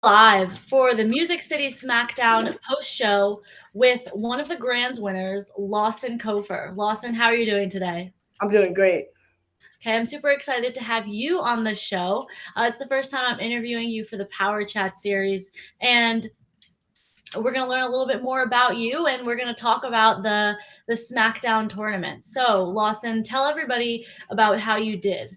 live for the Music City SmackDown post show with one of the Grands winners, Lawson Kofer. Lawson, how are you doing today? I'm doing great. Okay, I'm super excited to have you on the show. It's the first time I'm interviewing you for the Power Chat series, and we're going to learn a little bit more about you, and we're going to talk about the SmackDown tournament. So, Lawson, tell everybody about how you did.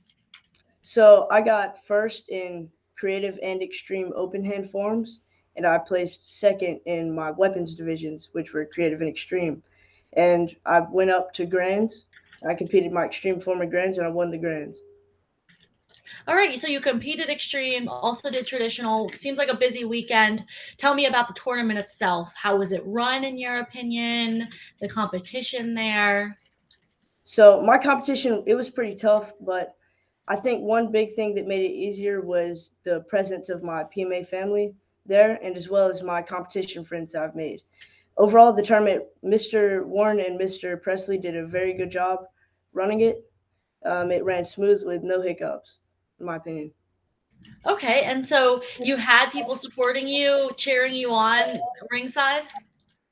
So I got first in creative and extreme open hand forms, and I placed second in my weapons divisions, which were creative and extreme. And I went up to grands. I competed my extreme form of grands, and I won the grands. All right, so you competed extreme, also did traditional. Seems like a busy weekend. Tell me about the tournament itself. How was it run, in your opinion? The competition there? So my competition, it was pretty tough, but I think one big thing that made it easier was the presence of my PMA family there, and as well as my competition friends that I've made. Overall, the tournament, Mr. Warren and Mr. Presley did a very good job running it. It ran smooth with no hiccups, in my opinion. Okay, and so you had people supporting you, cheering you on ringside?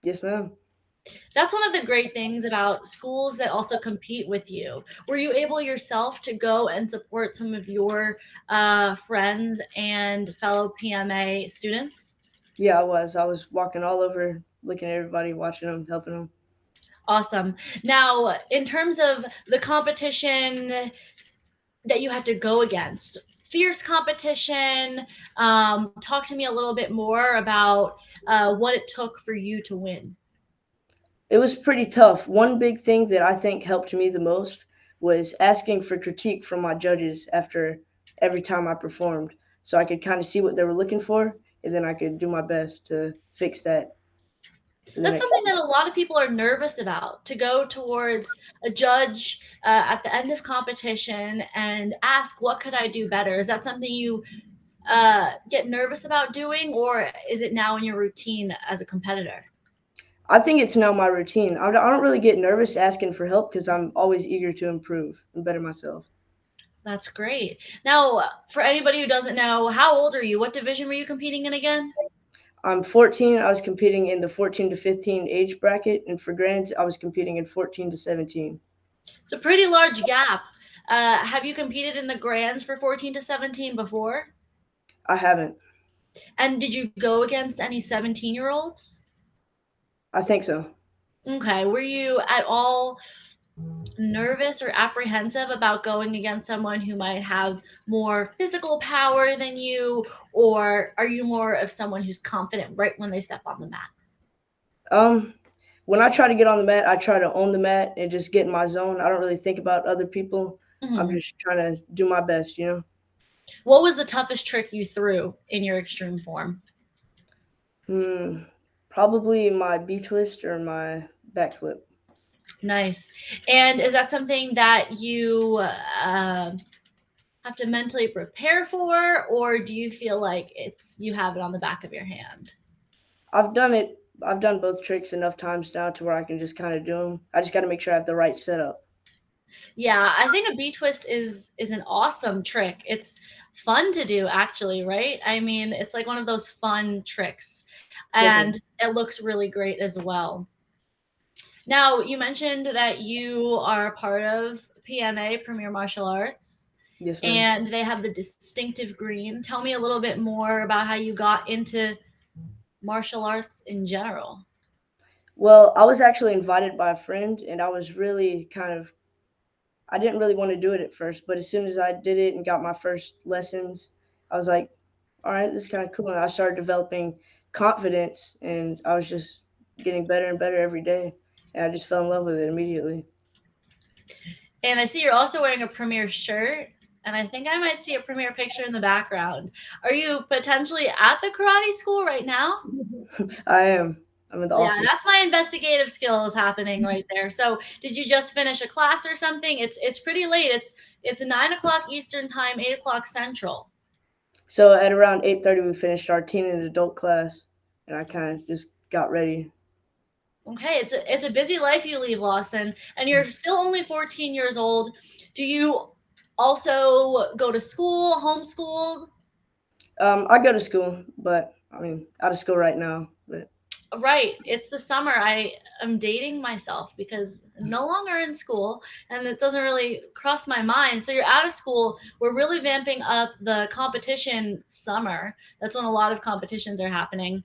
Yes, ma'am. That's one of the great things about schools that also compete with you. Were you able yourself to go and support some of your friends and fellow PMA students? Yeah, I was. I was walking all over, looking at everybody, watching them, helping them. Awesome. Now, in terms of the competition that you had to go against, fierce competition, talk to me a little bit more about what it took for you to win. It was pretty tough. One big thing that I think helped me the most was asking for critique from my judges after every time I performed, so I could kind of see what they were looking for, and then I could do my best to fix that for the That's next something time. that a lot of people are nervous about, to go towards a judge at the end of competition and ask, what could I do better? Is that something you get nervous about doing, or is it now in your routine as a competitor? I think it's now my routine. I don't really get nervous asking for help because I'm always eager to improve and better myself. That's great. Now, for anybody who doesn't know, how old are you? What division were you competing in again? I'm 14. I was competing in the 14 to 15 age bracket, and for grands, I was competing in 14 to 17. It's a pretty large gap. Have you competed in the grands for 14 to 17 before? I haven't. And did you go against any 17-year-olds? I think so. Okay. Were you at all nervous or apprehensive about going against someone who might have more physical power than you? Or are you more of someone who's confident right when they step on the mat? Um, when I try to get on the mat, I try to own the mat and just get in my zone. I don't really think about other people. I'm Mhm. just trying to do my best. What was the toughest trick you threw in your extreme form? Hmm. Probably my B twist or my backflip. Nice. And is that something that you have to mentally prepare for, or do you feel like it's you have it on the back of your hand? I've done it. I've done both tricks enough times now to where I can just kind of do them. I just got to make sure I have the right setup. Yeah, I think a B twist is an awesome trick. It's fun to do actually, right? I mean, it's like one of those fun tricks, Definitely. and it looks really great as well. Now, you mentioned that you are a part of PMA, Premier Martial Arts, Yes, ma'am. and they have the distinctive green. Tell me a little bit more about how you got into martial arts in general. Well, I was actually invited by a friend, and I was really I didn't really want to do it at first, but as soon as I did it and got my first lessons, I was like, all right, this is kind of cool. And I started developing confidence, and I was just getting better and better every day. And I just fell in love with it immediately. And I see you're also wearing a Premier shirt, and I think I might see a Premier picture in the background. Are you potentially at the karate school right now? I am. I'm in the Yeah, office. that's my investigative skills happening right there. So, did you just finish a class or something? It's pretty late. It's 9 o'clock Eastern time, 8 o'clock Central. So at around 8:30, we finished our teen and adult class, and I kind of just got ready. Okay, it's a busy life you leave, Lawson, and you're still only 14 years old. Do you also go to school, homeschooled? I go to school, but I mean, out of school right now. But Right. It's the summer. I am dating myself because no longer in school and it doesn't really cross my mind. So you're out of school. We're really vamping up the competition summer. That's when a lot of competitions are happening.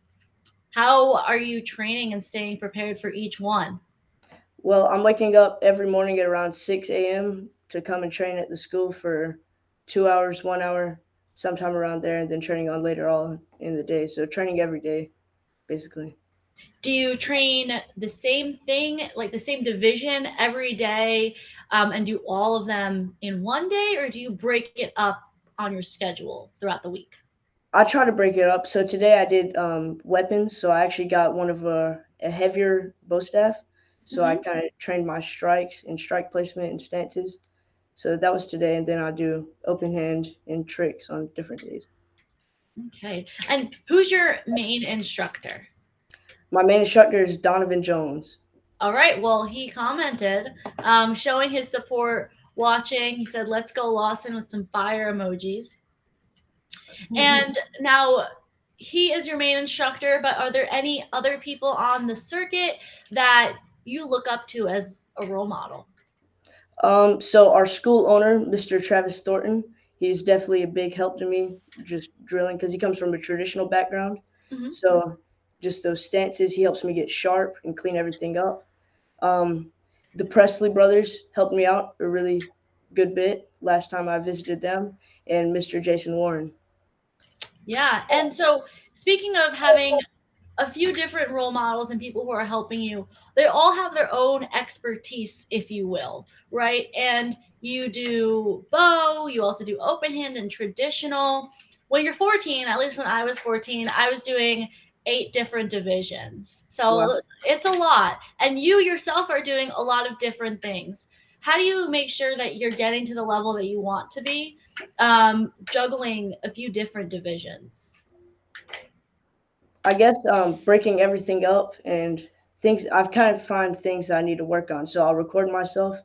How are you training and staying prepared for each one? well, I'm waking up every morning at around 6 a.m. to come and train at the school for 2 hours, 1 hour, sometime around there, and then training on later all in the day. So training every day, basically. Do you train the same thing, like the same division every day, and do all of them in one day, or do you break it up on your schedule throughout the week? I try to break it up. So today I did weapons. So I actually got one of a heavier bow staff. So I Hmm. kind of trained my strikes and strike placement and stances. So that was today, and then I do open hand and tricks on different days. Okay. And who's your main instructor? My main instructor is Donovan Jones. All right. Well, he commented, showing his support, watching. He said, "Let's go, Lawson," with some fire emojis. And now he is your main instructor, but are there any other people on the circuit that you look up to as a role model? So our school owner, Mr. Travis Thornton, he's definitely a big help to me just drilling because he comes from a traditional background. Hmm. So just those stances, he helps me get sharp and clean everything up. Um, the Presley brothers helped me out a really good bit last time I visited them, and Mr. Jason Warren. Yeah. And so, speaking of having a few different role models and people who are helping you, they all have their own expertise, if you will, right? And you do bow, you also do open hand and traditional. When you're 14, at least when I was 14, I was doing 8 different divisions. Wow. So it's a lot. And you yourself are doing a lot of different things. How do you make sure that you're getting to the level that you want to be, juggling a few different divisions? I guess breaking everything up and things I've kind of find things I need to work on. So I'll record myself,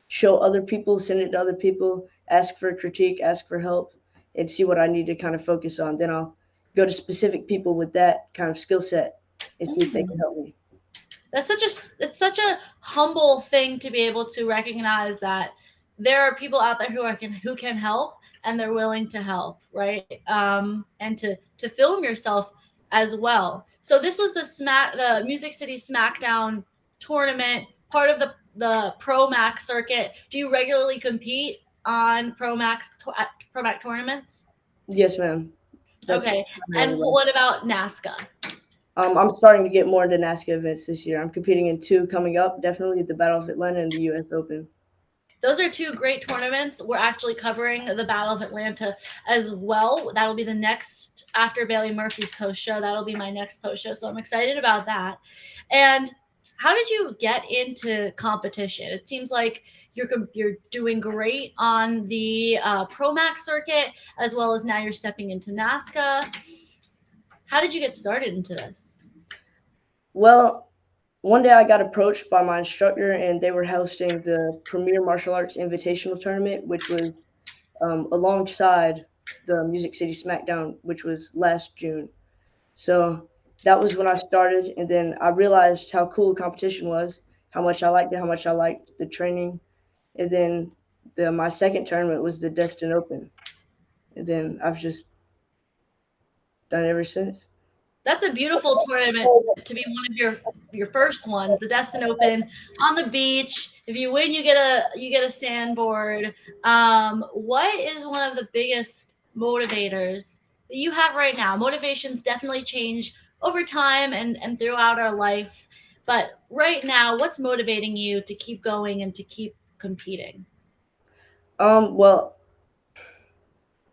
show other people, send it to other people, ask for critique, ask for help, and see what I need to kind of focus on. Then I'll go to specific people with that kind of skill set and see if they can Mhm. help me. It's such a humble thing to be able to recognize that there are people out there who can help and they're willing to help, right? And to film yourself as well. So this was the Music City SmackDown tournament, part of the Pro Max circuit. Do you regularly compete on at Pro Max tournaments? Yes, ma'am. That's Okay, primarily and what what about NASCA? I'm starting to get more into NASCAR events this year. I'm competing in two coming up, definitely the Battle of Atlanta and the U.S. Open. Those are two great tournaments. We're actually covering the Battle of Atlanta as well. That'll be the next after Bailey Murphy's post show. That'll be my next post show. So I'm excited about that. And how did you get into competition? It seems like you're doing great on the Pro Max circuit, as well as now you're stepping into NASCA. How did you get started into this? Well, one day I got approached by my instructor, and they were hosting the Premier Martial Arts Invitational Tournament, which was alongside the Music City SmackDown, which was last June. So that was when I started, and then I realized how cool competition was, how much I liked it, how much I liked the training, and then my second tournament was the Destin Open, and then I've just done it ever since. That's a beautiful tournament to be one of your first ones, the Destin Open on the beach. If you win, you get a sandboard. What is one of the biggest motivators that you have right now? Motivations definitely change over time and throughout our life, but right now, what's motivating you to keep going and to keep competing? Well,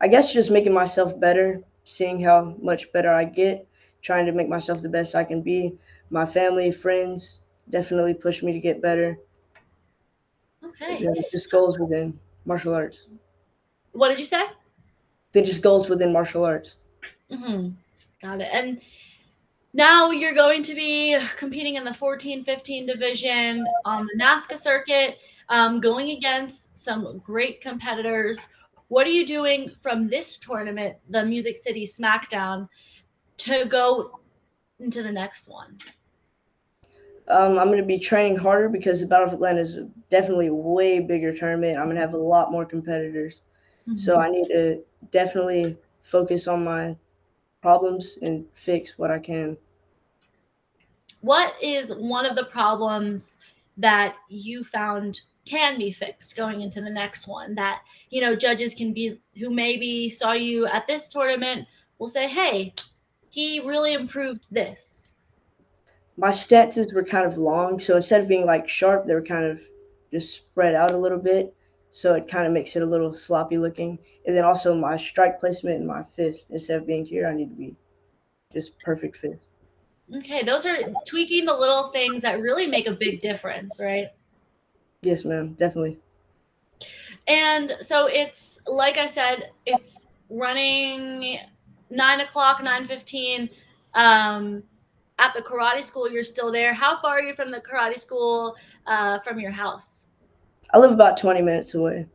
I guess just making myself better, seeing how much better I get, trying to make myself the best I can be. My family, friends definitely push me to get better. And Okay, then just goals within martial arts. what did you say? They're just goals within martial arts. Mm-hmm. Got it. And now you're going to be competing in the 14-15 division on the NASCA circuit, going against some great competitors. what are you doing from this tournament, the Music City SmackDown, to go into the next one? I'm going to be training harder because the Battle of Atlanta is definitely a way bigger tournament. I'm going to have a lot more competitors. So I need to definitely focus on my problems and fix what I can. What is one of the problems that you found can be fixed going into the next one that, you know, judges can be, who maybe saw you at this tournament, will say, hey, he really improved this? My stances were kind of long, so instead of being like sharp, they were kind of just spread out a little bit. So it kind of makes it a little sloppy looking. And then also my strike placement and my fist, instead of being here, I need to be just perfect fist. Okay, those are tweaking the little things that really make a big difference, right? Yes, ma'am, definitely. And so it's, like I said, it's running 9 o'clock, 9:15. At the karate school, you're still there. How far are you from the karate school from your house? I live about 20 minutes away.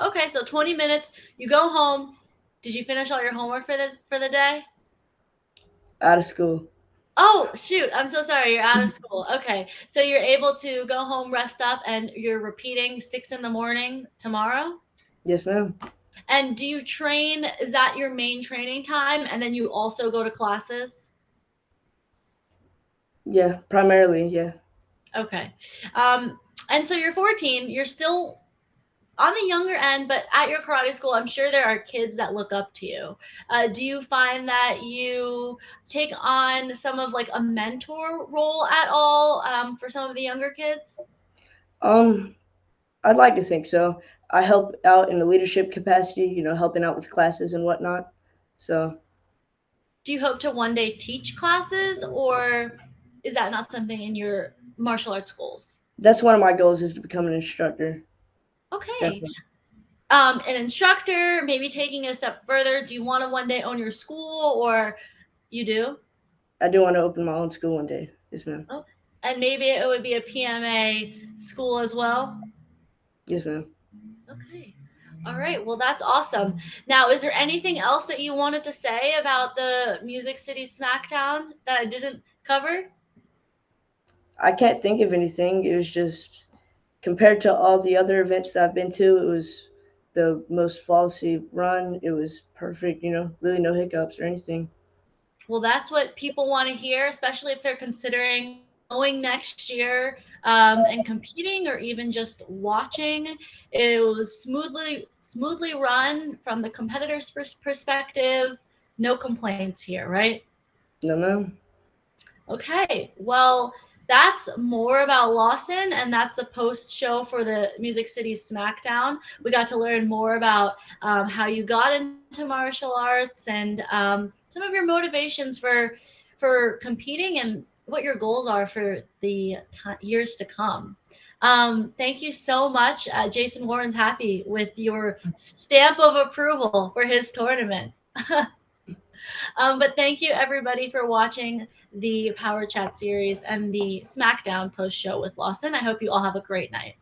Okay, so 20 minutes. You go home. Did you finish all your homework for the day? Out of school. Oh, shoot. I'm so sorry. You're out of school. Okay. So you're able to go home, rest up, and you're repeating 6 in the morning tomorrow? Yes, ma'am. And do you train? Is that your main training time? And then you also go to classes? Yeah, primarily, yeah. Okay. And so you're 14. You're still on the younger end, but at your karate school, I'm sure there are kids that look up to you. Do you find that you take on some of like a mentor role at all for some of the younger kids? Um, I'd like to think so. I help out in the leadership capacity, helping out with classes and whatnot. So Do you hope to one day teach classes, or is that not something in your martial arts goals? that's one of my goals is to become an instructor. Okay. Definitely. An instructor, maybe taking it a step further. Do you want to one day own your school, or you do? I do want to open my own school one day. Yes, ma'am. Oh, and maybe it would be a PMA school as well. Yes, ma'am. Okay. All right. Well, that's awesome. Now, is there anything else that you wanted to say about the Music City SmackDown that I didn't cover? I can't think of anything. It was just compared to all the other events that I've been to, it was the most flawlessly run. It was perfect, really no hiccups or anything. Well, that's what people want to hear, especially if they're considering going next year and competing, or even just watching. It was smoothly run from the competitor's perspective. No complaints here, right? No, ma'am. Okay, well, that's more about Lawson, and that's the post show for the Music City SmackDown. We got to learn more about how you got into martial arts and some of your motivations for competing and what your goals are for the years to come. Thank you so much. Jason Warren's happy with your stamp of approval for his tournament. But thank you everybody for watching the Power Chat series and the SmackDown post show with Lawson. I hope you all have a great night.